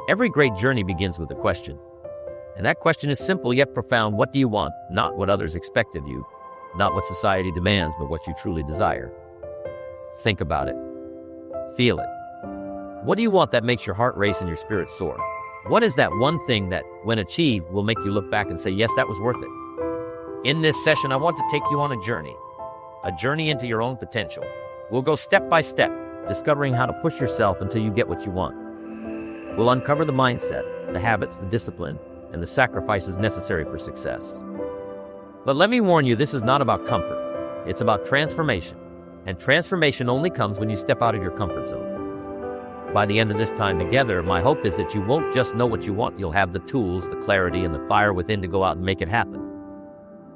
Every great journey begins with a question. And that question is simple yet profound. What do you want? Not what others expect of you, not what society demands, but what you truly desire. Think about it. Feel it. What do you want that makes your heart race and your spirit soar? What is that one thing that, when achieved, will make you look back and say, yes, that was worth it? In this session, I want to take you on a journey into your own potential. We'll go step by step, discovering how to push yourself until you get what you want. We'll uncover the mindset, the habits, the discipline, and the sacrifices necessary for success. But let me warn you, this is not about comfort. It's about transformation. And transformation only comes when you step out of your comfort zone. By the end of this time together, my hope is that you won't just know what you want, you'll have the tools, the clarity, and the fire within to go out and make it happen.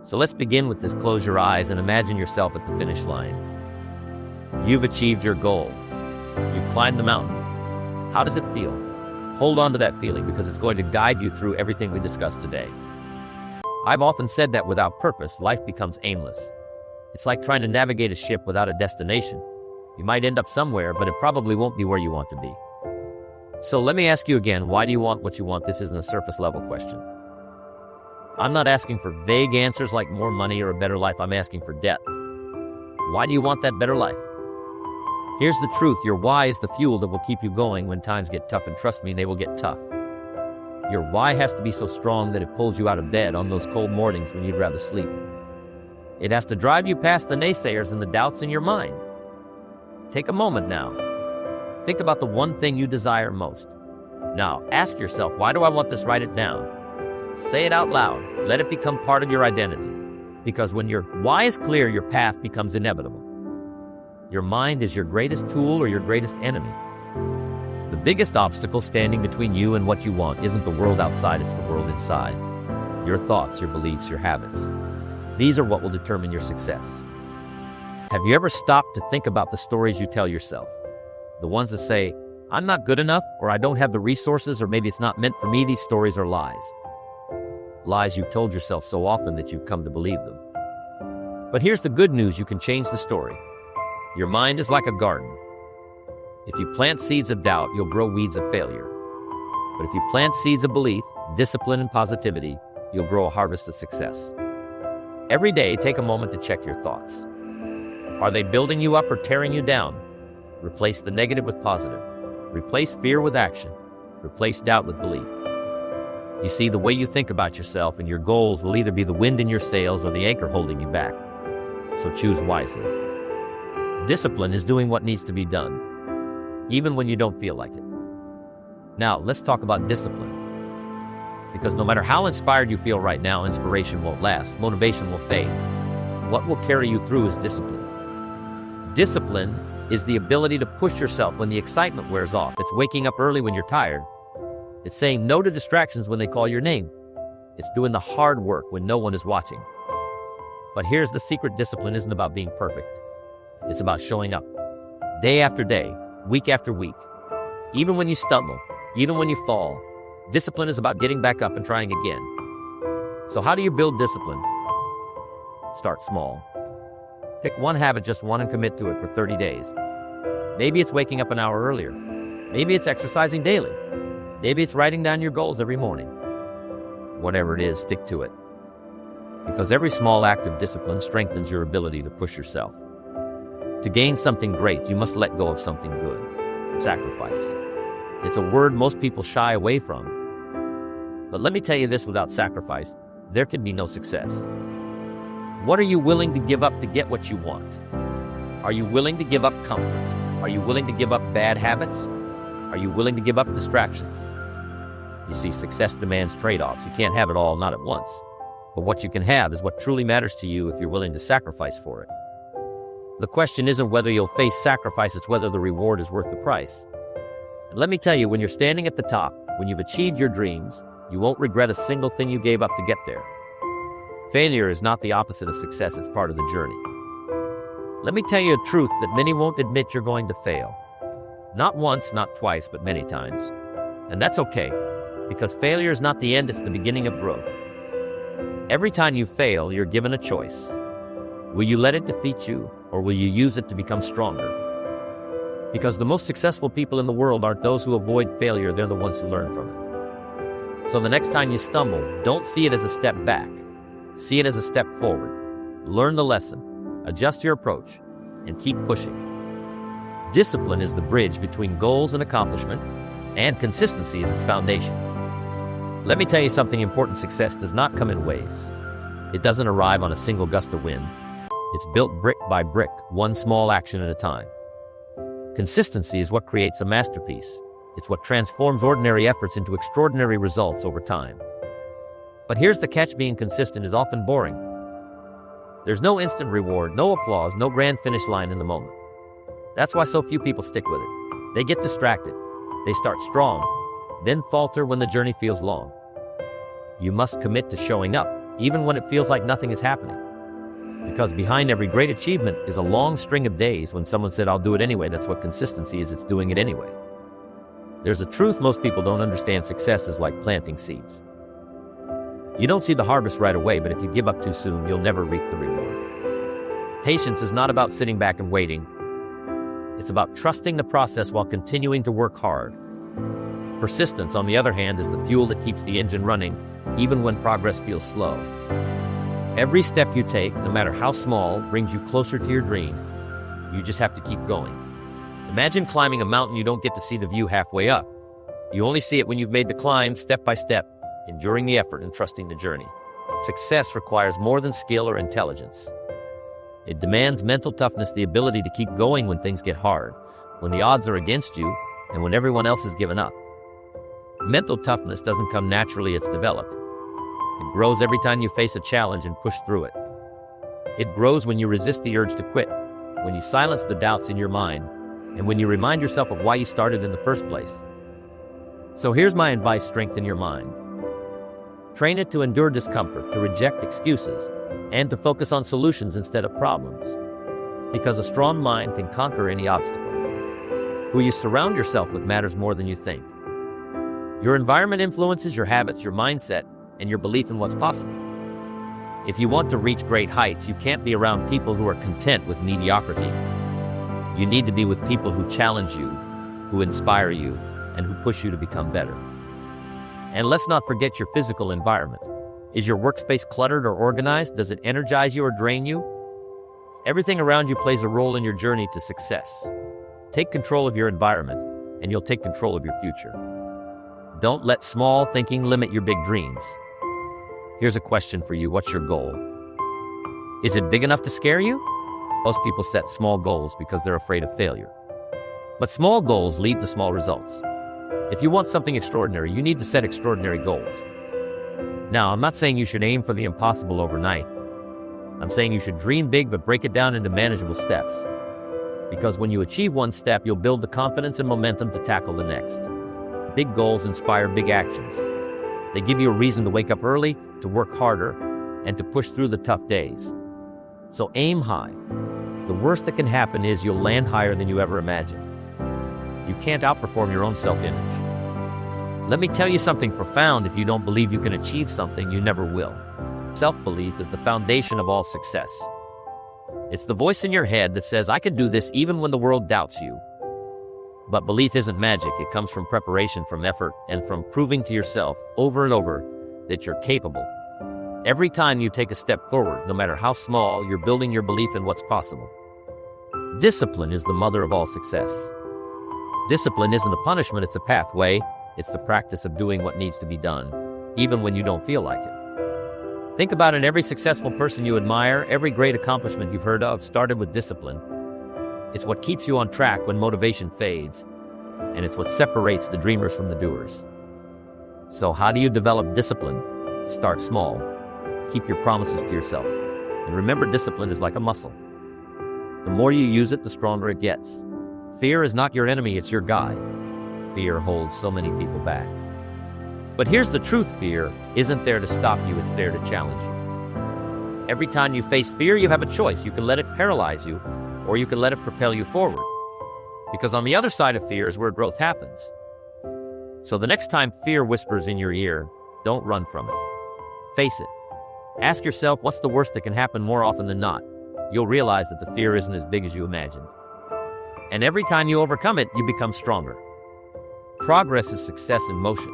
So let's begin with this. Close your eyes and imagine yourself at the finish line. You've achieved your goal. You've climbed the mountain. How does it feel? Hold on to that feeling because it's going to guide you through everything we discussed today. I've often said that without purpose, life becomes aimless. It's like trying to navigate a ship without a destination. You might end up somewhere, but it probably won't be where you want to be. So let me ask you again, why do you want what you want? This isn't a surface level question. I'm not asking for vague answers like more money or a better life. I'm asking for depth. Why do you want that better life? Here's the truth. Your why is the fuel that will keep you going when times get tough, and trust me, they will get tough. Your why has to be so strong that it pulls you out of bed on those cold mornings when you'd rather sleep. It has to drive you past the naysayers and the doubts in your mind. Take a moment now. Think about the one thing you desire most. Now, ask yourself, why do I want this? Write it down. Say it out loud. Let it become part of your identity. Because when your why is clear, your path becomes inevitable. Your mind is your greatest tool or your greatest enemy. The biggest obstacle standing between you and what you want isn't the world outside, it's the world inside. Your thoughts, your beliefs, your habits. These are what will determine your success. Have you ever stopped to think about the stories you tell yourself? The ones that say, I'm not good enough, or I don't have the resources, or maybe it's not meant for me. These stories are lies. Lies you've told yourself so often that you've come to believe them. But here's the good news, you can change the story. Your mind is like a garden. If you plant seeds of doubt, you'll grow weeds of failure. But if you plant seeds of belief, discipline, and positivity, you'll grow a harvest of success. Every day, take a moment to check your thoughts. Are they building you up or tearing you down? Replace the negative with positive. Replace fear with action. Replace doubt with belief. You see, the way you think about yourself and your goals will either be the wind in your sails or the anchor holding you back. So choose wisely. Discipline is doing what needs to be done, even when you don't feel like it. Now, let's talk about discipline. Because no matter how inspired you feel right now, inspiration won't last, motivation will fade. What will carry you through is discipline. Discipline is the ability to push yourself when the excitement wears off. It's waking up early when you're tired. It's saying no to distractions when they call your name. It's doing the hard work when no one is watching. But here's the secret: discipline isn't about being perfect. It's about showing up. Day after day, week after week. Even when you stumble, even when you fall, discipline is about getting back up and trying again. So how do you build discipline? Start small. Pick one habit, just one, and commit to it for 30 days. Maybe it's waking up an hour earlier. Maybe it's exercising daily. Maybe it's writing down your goals every morning. Whatever it is, stick to it. Because every small act of discipline strengthens your ability to push yourself. To gain something great, you must let go of something good. Sacrifice. It's a word most people shy away from. But let me tell you this, without sacrifice, there can be no success. What are you willing to give up to get what you want? Are you willing to give up comfort? Are you willing to give up bad habits? Are you willing to give up distractions? You see, success demands trade-offs. You can't have it all, not at once. But what you can have is what truly matters to you if you're willing to sacrifice for it. The question isn't whether you'll face sacrifice, it's whether the reward is worth the price. And let me tell you, when you're standing at the top, when you've achieved your dreams, you won't regret a single thing you gave up to get there. Failure is not the opposite of success, it's part of the journey. Let me tell you a truth that many won't admit: you're going to fail. Not once, not twice, but many times. And that's okay, because failure is not the end, it's the beginning of growth. Every time you fail, you're given a choice. Will you let it defeat you, or will you use it to become stronger? Because the most successful people in the world aren't those who avoid failure, they're the ones who learn from it. So the next time you stumble, don't see it as a step back. See it as a step forward. Learn the lesson, adjust your approach, and keep pushing. Discipline is the bridge between goals and accomplishment, and consistency is its foundation. Let me tell you something important. Success does not come in waves. It doesn't arrive on a single gust of wind. It's built brick by brick, one small action at a time. Consistency is what creates a masterpiece. It's what transforms ordinary efforts into extraordinary results over time. But here's the catch: being consistent is often boring. There's no instant reward, no applause, no grand finish line in the moment. That's why so few people stick with it. They get distracted. They start strong, then falter when the journey feels long. You must commit to showing up, even when it feels like nothing is happening. Because behind every great achievement is a long string of days when someone said, "I'll do it anyway." That's what consistency is. It's doing it anyway. There's a truth most people don't understand. Success is like planting seeds. You don't see the harvest right away, but if you give up too soon, you'll never reap the reward. Patience is not about sitting back and waiting. It's about trusting the process while continuing to work hard. Persistence, on the other hand, is the fuel that keeps the engine running, even when progress feels slow. Every step you take, no matter how small, brings you closer to your dream. You just have to keep going. Imagine climbing a mountain. You don't get to see the view halfway up. You only see it when you've made the climb step by step, enduring the effort and trusting the journey. Success requires more than skill or intelligence. It demands mental toughness, the ability to keep going when things get hard, when the odds are against you, and when everyone else has given up. Mental toughness doesn't come naturally, it's developed. It grows every time you face a challenge and push through it. It grows when you resist the urge to quit, when you silence the doubts in your mind, and when you remind yourself of why you started in the first place. So here's my advice: strengthen your mind. Train it to endure discomfort, to reject excuses, and to focus on solutions instead of problems. Because a strong mind can conquer any obstacle. Who you surround yourself with matters more than you think. Your environment influences your habits, your mindset, and your belief in what's possible. If you want to reach great heights, you can't be around people who are content with mediocrity. You need to be with people who challenge you, who inspire you, and who push you to become better. And let's not forget your physical environment. Is your workspace cluttered or organized? Does it energize you or drain you? Everything around you plays a role in your journey to success. Take control of your environment, and you'll take control of your future. Don't let small thinking limit your big dreams. Here's a question for you. What's your goal? Is it big enough to scare you? Most people set small goals because they're afraid of failure. But small goals lead to small results. If you want something extraordinary, you need to set extraordinary goals. Now, I'm not saying you should aim for the impossible overnight. I'm saying you should dream big, but break it down into manageable steps. Because when you achieve one step, you'll build the confidence and momentum to tackle the next. Big goals inspire big actions. They give you a reason to wake up early, to work harder, and to push through the tough days. So aim high. The worst that can happen is you'll land higher than you ever imagined. You can't outperform your own self-image. Let me tell you something profound: if you don't believe you can achieve something, you never will. Self-belief is the foundation of all success. It's the voice in your head that says, "I can do this," even when the world doubts you. But belief isn't magic. It comes from preparation, from effort, and from proving to yourself over and over that you're capable. Every time you take a step forward, no matter how small, you're building your belief in what's possible. Discipline is the mother of all success. Discipline isn't a punishment, it's a pathway. It's the practice of doing what needs to be done, even when you don't feel like it. Think about it: every successful person you admire, every great accomplishment you've heard of, started with discipline. It's what keeps you on track when motivation fades, and it's what separates the dreamers from the doers. So how do you develop discipline? Start small. Keep your promises to yourself. And remember, discipline is like a muscle. The more you use it, the stronger it gets. Fear is not your enemy, it's your guide. Fear holds so many people back. But here's the truth: fear isn't there to stop you, it's there to challenge you. Every time you face fear, you have a choice. You can let it paralyze you, or you can let it propel you forward. Because on the other side of fear is where growth happens. So the next time fear whispers in your ear, don't run from it. Face it. Ask yourself, what's the worst that can happen? More often than not, you'll realize that the fear isn't as big as you imagined. And every time you overcome it, you become stronger. Progress is success in motion.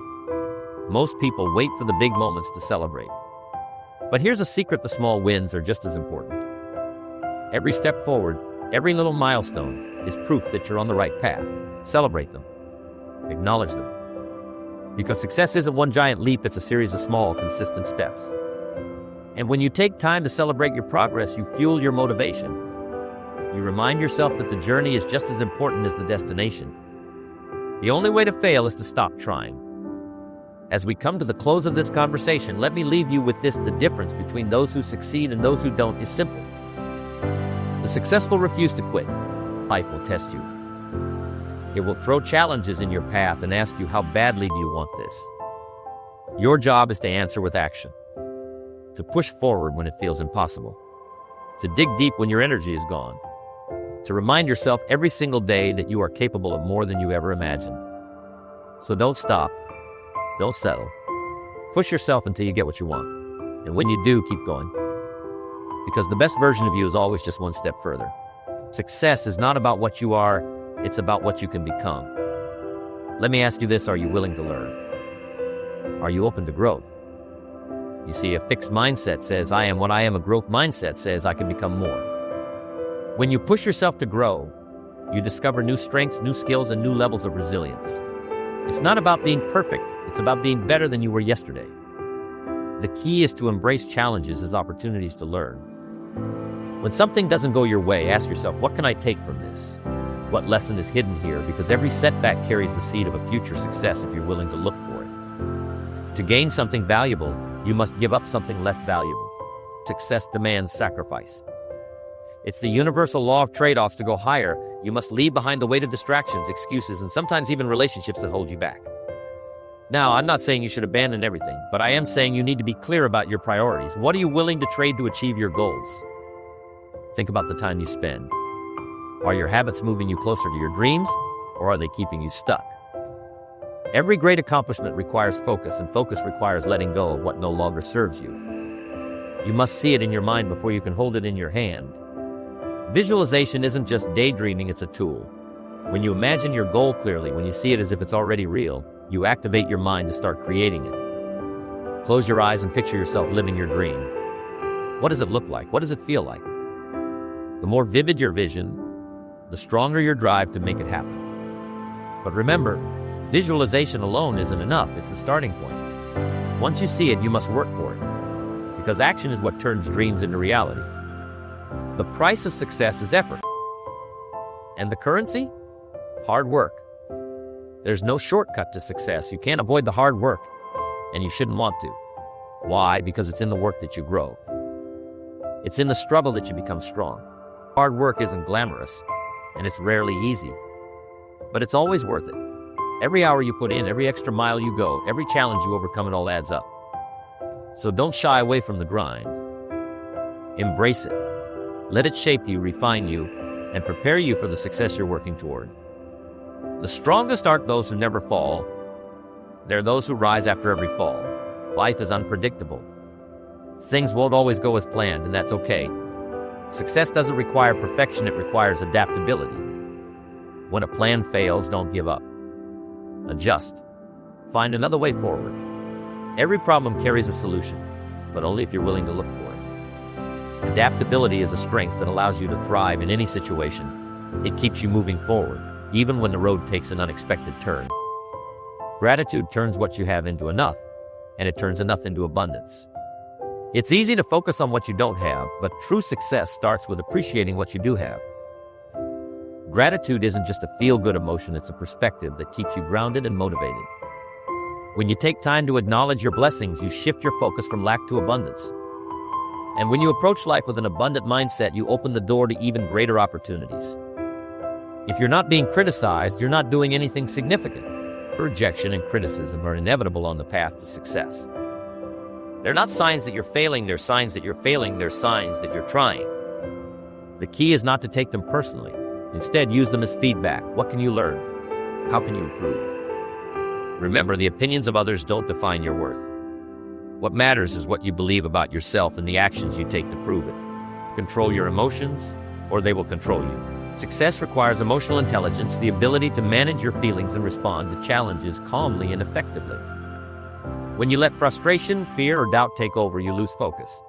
Most people wait for the big moments to celebrate. But here's a secret: the small wins are just as important. Every step forward, every little milestone is proof that you're on the right path. Celebrate them. Acknowledge them. Because success isn't one giant leap, it's a series of small, consistent steps. And when you take time to celebrate your progress, you fuel your motivation. You remind yourself that the journey is just as important as the destination. The only way to fail is to stop trying. As we come to the close of this conversation, let me leave you with this: the difference between those who succeed and those who don't is simple. The successful refuse to quit. Life will test you. It will throw challenges in your path and ask you, how badly do you want this? Your job is to answer with action. To push forward when it feels impossible. To dig deep when your energy is gone. To remind yourself every single day that you are capable of more than you ever imagined. So don't stop. Don't settle. Push yourself until you get what you want. And when you do, keep going. Because the best version of you is always just one step further. Success is not about what you are, it's about what you can become. Let me ask you this: are you willing to learn? Are you open to growth? You see, a fixed mindset says, I am what I am. A growth mindset says, I can become more. When you push yourself to grow, you discover new strengths, new skills, and new levels of resilience. It's not about being perfect, it's about being better than you were yesterday. The key is to embrace challenges as opportunities to learn. When something doesn't go your way, ask yourself, what can I take from this? What lesson is hidden here? Because every setback carries the seed of a future success if you're willing to look for it. To gain something valuable, you must give up something less valuable. Success demands sacrifice. It's the universal law of trade-offs. To go higher, you must leave behind the weight of distractions, excuses, and sometimes even relationships that hold you back. Now, I'm not saying you should abandon everything, but I am saying you need to be clear about your priorities. What are you willing to trade to achieve your goals? Think about the time you spend. Are your habits moving you closer to your dreams, or are they keeping you stuck? Every great accomplishment requires focus, and focus requires letting go of what no longer serves you. You must see it in your mind before you can hold it in your hand. Visualization isn't just daydreaming, it's a tool. When you imagine your goal clearly, when you see it as if it's already real, you activate your mind to start creating it. Close your eyes and picture yourself living your dream. What does it look like? What does it feel like? The more vivid your vision, the stronger your drive to make it happen. But remember, visualization alone isn't enough. It's the starting point. Once you see it, you must work for it. Because action is what turns dreams into reality. The price of success is effort. And the currency? Hard work. There's no shortcut to success. You can't avoid the hard work, and you shouldn't want to. Why? Because it's in the work that you grow. It's in the struggle that you become strong. Hard work isn't glamorous, and it's rarely easy. But it's always worth it. Every hour you put in, every extra mile you go, every challenge you overcome, it all adds up. So don't shy away from the grind. Embrace it. Let it shape you, refine you, and prepare you for the success you're working toward. The strongest aren't those who never fall. They're those who rise after every fall. Life is unpredictable. Things won't always go as planned, and that's okay. Success doesn't require perfection, it requires adaptability. When a plan fails, don't give up. Adjust. Find another way forward. Every problem carries a solution, but only if you're willing to look for it. Adaptability is a strength that allows you to thrive in any situation. It keeps you moving forward, even when the road takes an unexpected turn. Gratitude turns what you have into enough, and it turns enough into abundance. It's easy to focus on what you don't have, but true success starts with appreciating what you do have. Gratitude isn't just a feel-good emotion, it's a perspective that keeps you grounded and motivated. When you take time to acknowledge your blessings, you shift your focus from lack to abundance. And when you approach life with an abundant mindset, you open the door to even greater opportunities. If you're not being criticized, you're not doing anything significant. Rejection and criticism are inevitable on the path to success. They're not signs that you're failing, they're signs that you're failing, they're signs that you're trying. The key is not to take them personally. Instead, use them as feedback. What can you learn? How can you improve? Remember, the opinions of others don't define your worth. What matters is what you believe about yourself and the actions you take to prove it. Control your emotions, or they will control you. Success requires emotional intelligence, the ability to manage your feelings and respond to challenges calmly and effectively. When you let frustration, fear, or doubt take over, you lose focus.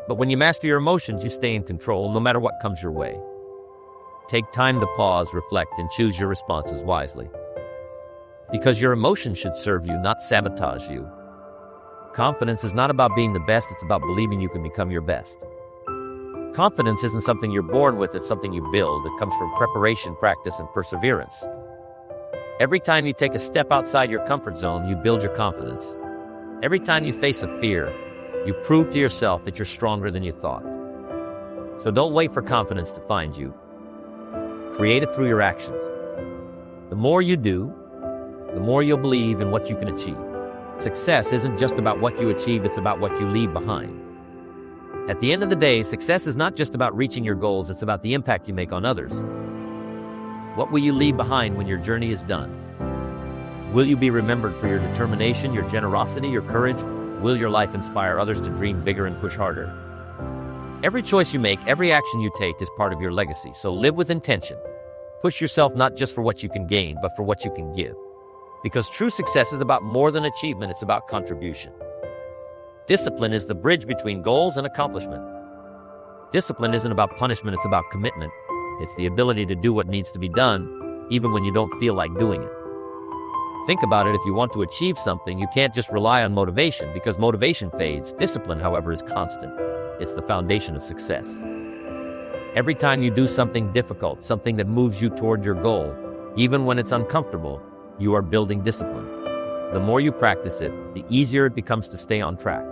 But when you master your emotions, you stay in control no matter what comes your way. Take time to pause, reflect, and choose your responses wisely. Because your emotions should serve you, not sabotage you. Confidence is not about being the best, it's about believing you can become your best. Confidence isn't something you're born with, it's something you build. It comes from preparation, practice, and perseverance. Every time you take a step outside your comfort zone, you build your confidence. Every time you face a fear, you prove to yourself that you're stronger than you thought. So don't wait for confidence to find you. Create it through your actions. The more you do, the more you'll believe in what you can achieve. Success isn't just about what you achieve, it's about what you leave behind. At the end of the day, success is not just about reaching your goals, it's about the impact you make on others. What will you leave behind when your journey is done? Will you be remembered for your determination, your generosity, your courage? Will your life inspire others to dream bigger and push harder? Every choice you make, every action you take is part of your legacy, so live with intention. Push yourself not just for what you can gain, but for what you can give. Because true success is about more than achievement, it's about contribution. Discipline is the bridge between goals and accomplishment. Discipline isn't about punishment, it's about commitment. It's the ability to do what needs to be done, even when you don't feel like doing it. Think about it, if you want to achieve something, you can't just rely on motivation, because motivation fades. Discipline, however, is constant. It's the foundation of success. Every time you do something difficult, something that moves you toward your goal, even when it's uncomfortable, you are building discipline. The more you practice it, the easier it becomes to stay on track.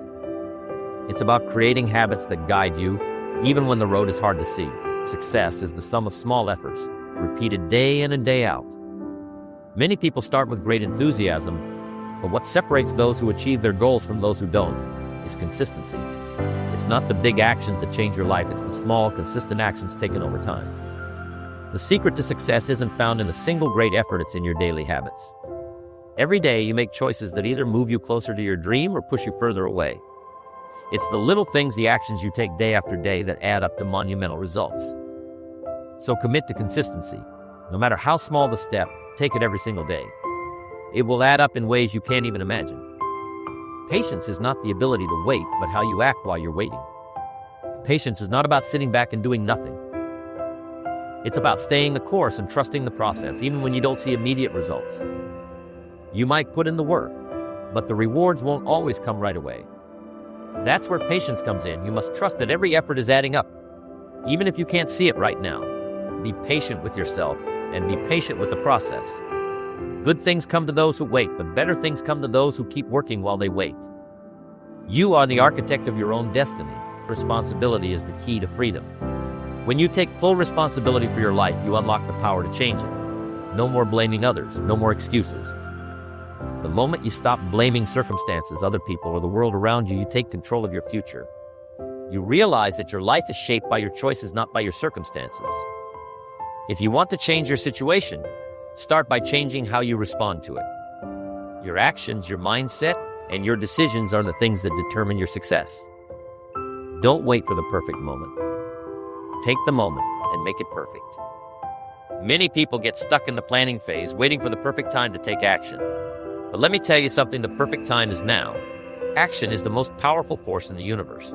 It's about creating habits that guide you, even when the road is hard to see. Success is the sum of small efforts, repeated day in and day out. Many people start with great enthusiasm, but what separates those who achieve their goals from those who don't is consistency. It's not the big actions that change your life, it's the small, consistent actions taken over time. The secret to success isn't found in a single great effort, it's in your daily habits. Every day you make choices that either move you closer to your dream or push you further away. It's the little things, the actions you take day after day, that add up to monumental results. So commit to consistency. No matter how small the step, take it every single day. It will add up in ways you can't even imagine. Patience is not the ability to wait, but how you act while you're waiting. Patience is not about sitting back and doing nothing. It's about staying the course and trusting the process, even when you don't see immediate results. You might put in the work, but the rewards won't always come right away. That's where patience comes in. You must trust that every effort is adding up, even if you can't see it right now. Be patient with yourself and be patient with the process. Good things come to those who wait, but better things come to those who keep working while they wait. You are the architect of your own destiny. Responsibility is the key to freedom. When you take full responsibility for your life, you unlock the power to change it. No more blaming others, no more excuses. The moment you stop blaming circumstances, other people, or the world around you, you take control of your future. You realize that your life is shaped by your choices, not by your circumstances. If you want to change your situation, start by changing how you respond to it. Your actions, your mindset, and your decisions are the things that determine your success. Don't wait for the perfect moment. Take the moment and make it perfect. Many people get stuck in the planning phase, waiting for the perfect time to take action. But let me tell you something, the perfect time is now. Action is the most powerful force in the universe.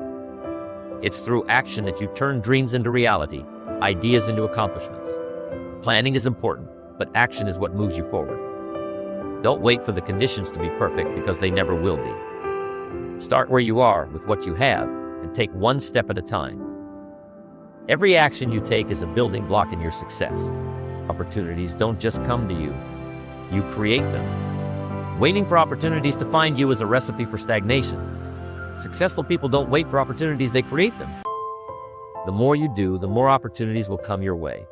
It's through action that you turn dreams into reality, ideas into accomplishments. Planning is important, but action is what moves you forward. Don't wait for the conditions to be perfect, because they never will be. Start where you are with what you have and take one step at a time. Every action you take is a building block in your success. Opportunities don't just come to you. You create them. Waiting for opportunities to find you is a recipe for stagnation. Successful people don't wait for opportunities, they create them. The more you do, the more opportunities will come your way.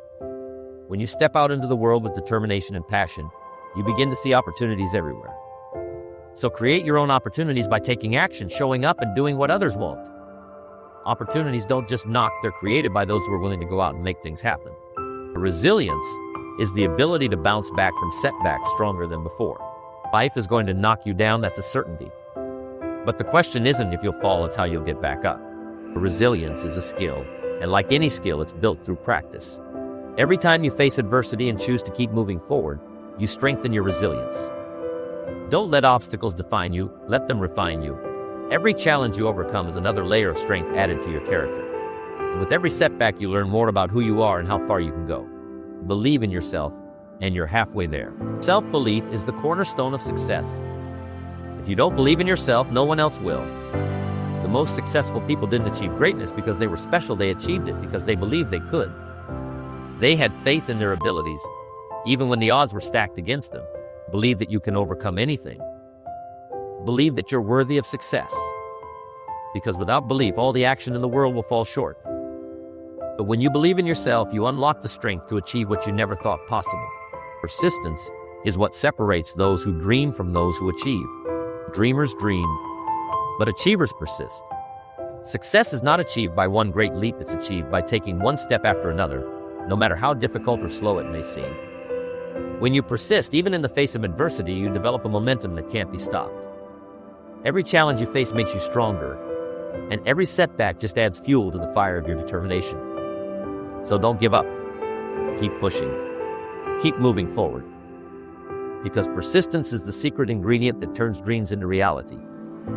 When you step out into the world with determination and passion, you begin to see opportunities everywhere. So create your own opportunities by taking action, showing up, and doing what others won't. Opportunities don't just knock, they're created by those who are willing to go out and make things happen. Resilience is the ability to bounce back from setbacks stronger than before. Life is going to knock you down, that's a certainty. But the question isn't if you'll fall, it's how you'll get back up. Resilience is a skill, and like any skill, it's built through practice. Every time you face adversity and choose to keep moving forward, you strengthen your resilience. Don't let obstacles define you, let them refine you. Every challenge you overcome is another layer of strength added to your character. And with every setback, you learn more about who you are and how far you can go. Believe in yourself, and you're halfway there. Self-belief is the cornerstone of success. If you don't believe in yourself, no one else will. The most successful people didn't achieve greatness because they were special. They achieved it because they believed they could. They had faith in their abilities, even when the odds were stacked against them. Believe that you can overcome anything. Believe that you're worthy of success. Because without belief, all the action in the world will fall short. But when you believe in yourself, you unlock the strength to achieve what you never thought possible. Persistence is what separates those who dream from those who achieve. Dreamers dream, but achievers persist. Success is not achieved by one great leap, it's achieved by taking one step after another, no matter how difficult or slow it may seem. When you persist, even in the face of adversity, you develop a momentum that can't be stopped. Every challenge you face makes you stronger, and every setback just adds fuel to the fire of your determination. So don't give up. Keep pushing. Keep moving forward. Because persistence is the secret ingredient that turns dreams into reality.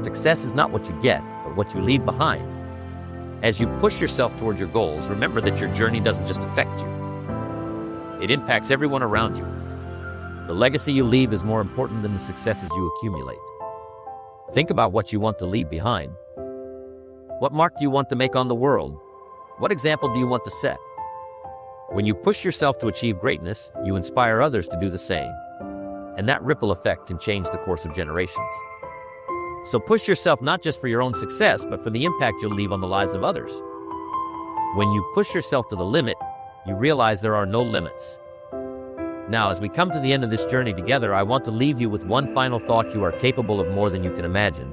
Success is not what you get, but what you leave behind. As you push yourself toward your goals, remember that your journey doesn't just affect you. It impacts everyone around you. The legacy you leave is more important than the successes you accumulate. Think about what you want to leave behind. What mark do you want to make on the world? What example do you want to set? When you push yourself to achieve greatness, you inspire others to do the same. And that ripple effect can change the course of generations. So push yourself not just for your own success, but for the impact you'll leave on the lives of others. When you push yourself to the limit, you realize there are no limits. Now, as we come to the end of this journey together, I want to leave you with one final thought: you are capable of more than you can imagine.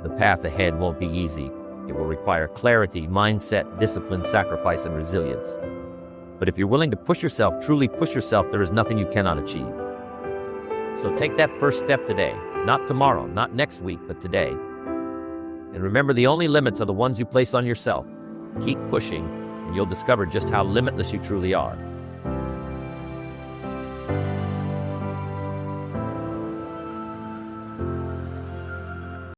The path ahead won't be easy. It will require clarity, mindset, discipline, sacrifice, and resilience. But if you're willing to push yourself, truly push yourself, there is nothing you cannot achieve. So take that first step today. Not tomorrow, not next week, but today. And remember, the only limits are the ones you place on yourself. Keep pushing, and you'll discover just how limitless you truly are.